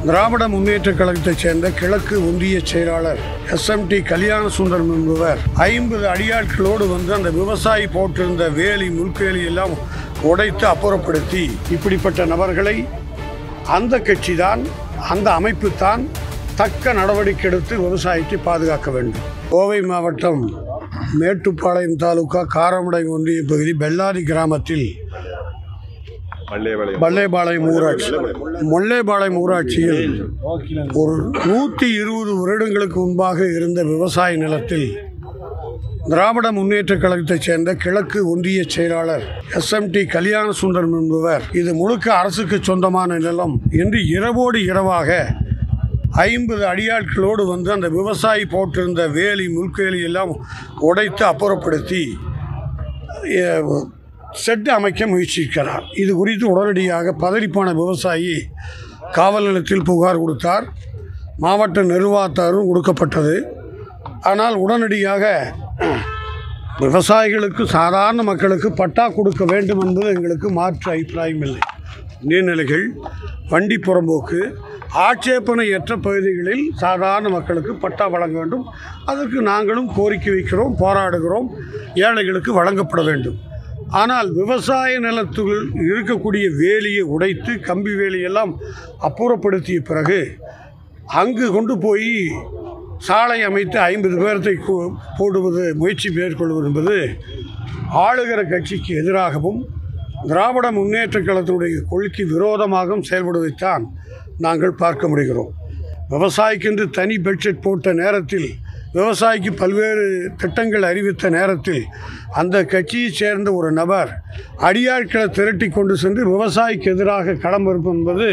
திராவிட முன்னேற்றக் கழகத்தைச் சேர்ந்த கிழக்கு ஒன்றிய செயலாளர் SMT கல்யாண சுந்தரம் என்பவர் 50 அடியாட்களோடு வந்து அந்த விவசாயி போட்டிருந்த வேலி முள்வேலி எல்லாம் உடைத்து அப்புறப்படுத்தி, இப்படிப்பட்ட நபர்களை அந்த கட்சி தான், அந்த அமைப்பு தான் தக்க நடவடிக்கை எடுத்து விவசாயிக்கு பாதுகாக்க வேண்டும். கோவை மாவட்டம் மேட்டுப்பாளையம் தாலுகா காரமடை ஒன்றிய பகுதி பெல்லாதி கிராமத்தில் மொல்லேபாளையம் ஊராட்சியில் ஒரு 120 வருடங்களுக்கு முன்பாக இருந்த விவசாய நிலத்தில் திராவிட முன்னேற்றக் கழகத்தைச் சேர்ந்த கிழக்கு ஒன்றிய செயலாளர் SMT கல்யாண சுந்தரம் என்பவர் இது முழுக்க அரசுக்கு சொந்தமான நிலம் என்று இரவோடு இரவாக 50 அடியாட்களோடு வந்து அந்த விவசாயி போட்டிருந்த வேலி முள்வேலி எல்லாம் உடைத்து அப்புறப்படுத்தி செட்டு அமைக்க முயற்சிக்கிறார். இது குறித்து உடனடியாக பதறிப்பான விவசாயி காவல் நிலையத்தில் புகார் கொடுத்தார். மாவட்ட நிர்வாகத்தாரும் கொடுக்கப்பட்டது. ஆனால் உடனடியாக விவசாயிகளுக்கு, சாதாரண மக்களுக்கு பட்டா கொடுக்க வேண்டும் என்பது எங்களுக்கு மாற்று அபிப்பிராயம் இல்லை. நீர்நிலைகள், வண்டி புறம்போக்கு, ஆட்சேபனையற்ற பகுதிகளில் சாதாரண மக்களுக்கு பட்டா வழங்க வேண்டும். அதற்கு நாங்களும் கோரிக்கை வைக்கிறோம், போராடுகிறோம். ஏழைகளுக்கு வழங்கப்பட வேண்டும். ஆனால் விவசாய நிலத்தில் இருக்கக்கூடிய வேலியை உடைத்து கம்பி வேலியெல்லாம் அப்புறப்படுத்திய பிறகு அங்கு கொண்டு போய் சாலை அமைத்து 50 பேரத்தை போடுவது, முயற்சி மேற்கொள்வது என்பது ஆளுகிற கட்சிக்கு எதிராகவும் திராவிட முன்னேற்றக் கழகத்தினுடைய கொள்கைக்கு விரோதமாகவும் செயல்படுவதைத்தான் நாங்கள் பார்க்க முடிகிறோம். விவசாயிக்கென்று தனி பட்ஜெட் போட்ட நேரத்தில், விவசாயிக்கு பல்வேறு திட்டங்கள் அறிவித்த நேரத்தில் அந்த கட்சியைச் சேர்ந்த ஒரு நபர் அடியாட்களை திரட்டி கொண்டு சென்று விவசாயிக்கு எதிராக களமிருப்பது என்பது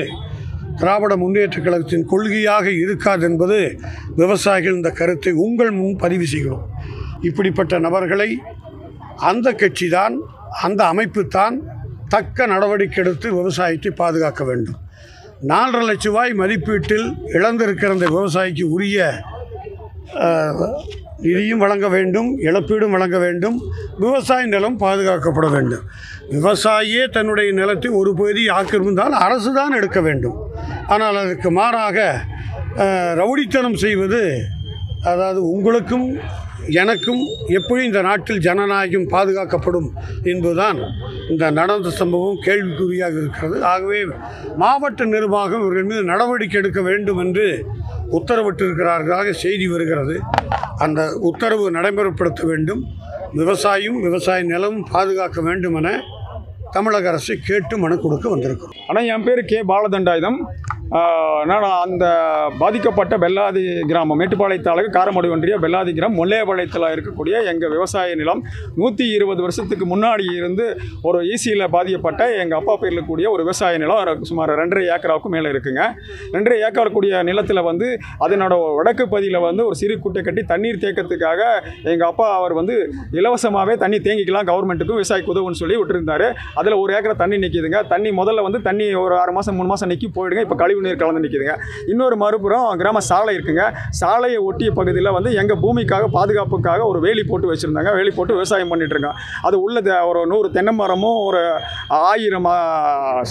திராவிட முன்னேற்றக் கழகத்தின் கொள்கையாக இருக்காது என்பது விவசாயிகள் இந்த கருத்தை உங்கள் முன் பதிவு செய்கிறோம். இப்படிப்பட்ட நபர்களை அந்த கட்சி தான், அந்த அமைப்பு தான் தக்க நடவடிக்கை எடுத்து விவசாயத்தை பாதுகாக்க வேண்டும். 4.5 லட்சம் ரூபாய் மதிப்பீட்டில் இழந்திருக்கிற அந்த விவசாயிக்கு உரிய நிதியும் வழங்க வேண்டும், இழப்பீடும் வழங்க வேண்டும். விவசாய நிலம் பாதுகாக்கப்பட வேண்டும். விவசாயியே தன்னுடைய நிலத்தை ஒரு பகுதி ஆக்கிரமித்தால் அரசு தான் எடுக்க வேண்டும். ஆனால் அதற்கு மாறாக ரவுடித்தனம் செய்வது, அதாவது உங்களுக்கும் எனக்கும் எப்படி இந்த நாட்டில் ஜனநாயகம் பாதுகாக்கப்படும் என்பதுதான் இந்த நடந்த சம்பவம் கேள்விக்குறியாக இருக்கிறது. ஆகவே மாவட்ட நிர்வாகம் இவர்கள் மீது நடவடிக்கை எடுக்க வேண்டும் என்று உத்தரவிட்டிருக்கிறார்களாக செய்தி வருகிறது. அந்த உத்தரவு நடைமுறைப்படுத்த வேண்டும். விவசாயியும் விவசாய நிலமும் பாதுகாக்க வேண்டும் என தமிழக அரசை கேட்டு மனு கொடுக்க வந்திருக்கிறோம். ஆனால் என் பேர் கே பாலதண்டாயுதம். நான் அந்த பாதிக்கப்பட்ட பெல்லாதி கிராமம், மேட்டுப்பாளையம் தாலுகா காரமடை ஒன்றிய பெல்லாதி கிராமம் மொல்லேபாளையத்தில் இருக்கக்கூடிய எங்கள் விவசாய நிலம் 120 வருஷத்துக்கு முன்னாடி இருந்து ஒரு ஈசியில் பாதிக்கப்பட்ட எங்கள் அப்பா பேரில் கூடிய ஒரு விவசாய நிலம் சுமார் 2.5 ஏக்கராவுக்கும் மேலே இருக்குங்க. 2.5 ஏக்கர் கூடிய நிலத்தில் வந்து அதனோட வடக்கு பகுதியில் வந்து ஒரு சிறு குட்டை கட்டி தண்ணீர் தேக்கத்துக்காக எங்கள் அப்பா அவர் வந்து இலவசமாகவே தண்ணி தேங்கிக்கலாம், கவர்மெண்ட்டுக்கும் விவசாயிக்கு உதவுன்னு சொல்லி விட்டுருந்தார். அதில் 1 ஏக்கரை தண்ணி நிற்கிதுங்க. தண்ணி முதல்ல வந்து தண்ணி ஒரு 6 மாதம் 3 மாதம் நிற்கி போயிடுங்க. இப்போ கழிவு நீர் கலந்து நிற்கிதுங்க. இன்னொரு மறுபுறம் கிராம சாலை இருக்குங்க. சாலையை ஒட்டிய பகுதியில் வந்து எங்கள் பூமிக்காக பாதுகாப்புக்காக ஒரு வேலி போட்டு வச்சுருந்தாங்க. வேலி போட்டு விவசாயம் பண்ணிட்டு இருக்காங்க. அது உள்ள ஒரு 100 தென்னை மரமும் ஒரு 1000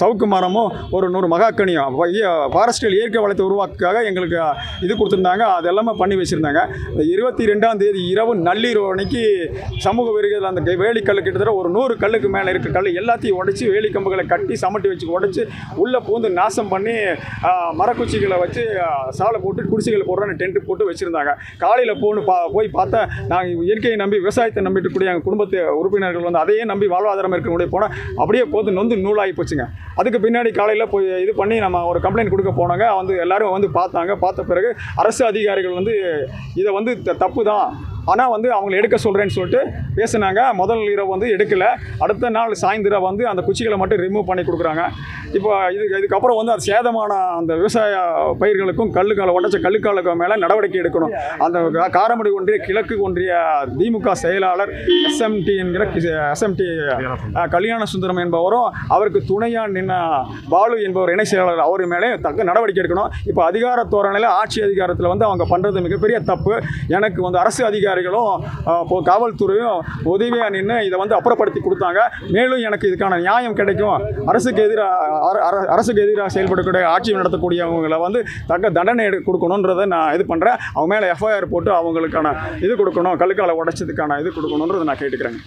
சவுக்கு மரமும் ஒரு 100 மகாக்கனியும் ஃபாரஸ்டில் இயற்கை வளத்தை உருவாக்குக்காக எங்களுக்கு இது கொடுத்துருந்தாங்க. அதெல்லாமே பண்ணி வச்சுருந்தாங்க. 22ஆம் தேதி இரவு நள்ளிரவு அன்னைக்கு சமூக விரோதிகள் அந்த வேலிக்கல் கிட்டத்தட்ட ஒரு 100 கல்லுக்கு மேலே இருக்க கல் எல்லாத்தையும் உடைச்சி வேலி கம்புகளை கட்டி சமட்டி வச்சு உடைச்சி உள்ளே பூந்து நாசம் பண்ணி மரக்குச்சிகளை வச்சு சாலை போட்டு குடிசைகளை போடுற டென்ட் போட்டு வச்சுருந்தாங்க. காலையில் போய் பார்த்தா நாங்கள் இயற்கையை நம்பி விவசாயத்தை நம்பிட்டு கூடிய எங்கள் குடும்பத்து உறுப்பினர்கள் வந்து அதையே நம்பி வாழ்வாதாரம் இருக்கக்கூடிய போனால் அப்படியே போது நொந்து நூலாகி போச்சுங்க. அதுக்கு பின்னாடி காலையில் போய் இது பண்ணி நம்ம ஒரு கம்ப்ளைண்ட் கொடுக்க போனாங்க. வந்து எல்லோரும் வந்து பார்த்தாங்க. பார்த்த பிறகு அரசு அதிகாரிகள் வந்து இதை வந்து தப்பு தான், ஆனால் வந்து அவங்களை எடுக்க சொல்கிறேன்னு சொல்லிட்டு பேசுனாங்க. முதல் இரவு வந்து எடுக்கலை. அடுத்த நாள் சாயந்தரம் வந்து அந்த குச்சிகளை மட்டும் ரிமூவ் பண்ணி கொடுக்குறாங்க. இப்போ இதுக்கப்புறம் வந்து அது சேதமான அந்த விவசாய பயிர்களுக்கும் உடைச்ச கல்லுக்காலுக்கு மேலே நடவடிக்கை எடுக்கணும். அந்த காரமடை ஒன்றிய கிழக்கு ஒன்றிய திமுக செயலாளர் எஸ்எம்டி கல்யாண சுந்தரம் என்பவரும் அவருக்கு துணையாக நின்ன பாலு என்பவர் இணை செயலாளர் அவர் மேலே தக்க நடவடிக்கை எடுக்கணும். இப்போ அதிகார தோரணையில் ஆட்சி அதிகாரத்தில் வந்து அவங்க பண்ணுறது மிகப்பெரிய தப்பு. எனக்கு வந்து அரசு அதிகாரிகளும் காவல்துறையும் உதவியாக நின்று இதை வந்து அப்புறப்படுத்தி கொடுத்தாங்க. மேலும் எனக்கு இதுக்கான நியாயம் கிடைக்கும். அரசுக்கு எதிராக செயல்படக்கூடிய ஆட்சி நடத்தக்கூடியவங்களை வந்து தக்க தண்டனை கொடுக்கணுன்றதை நான் இது பண்ணுறேன். அவங்க மேலே எஃப்ஐஆர் போட்டு அவங்களுக்கான இது கொடுக்கணும், கல்லுக்காலை உடைச்சதுக்கான இது கொடுக்கணுன்றதை நான் கேட்டுக்கிறேன்.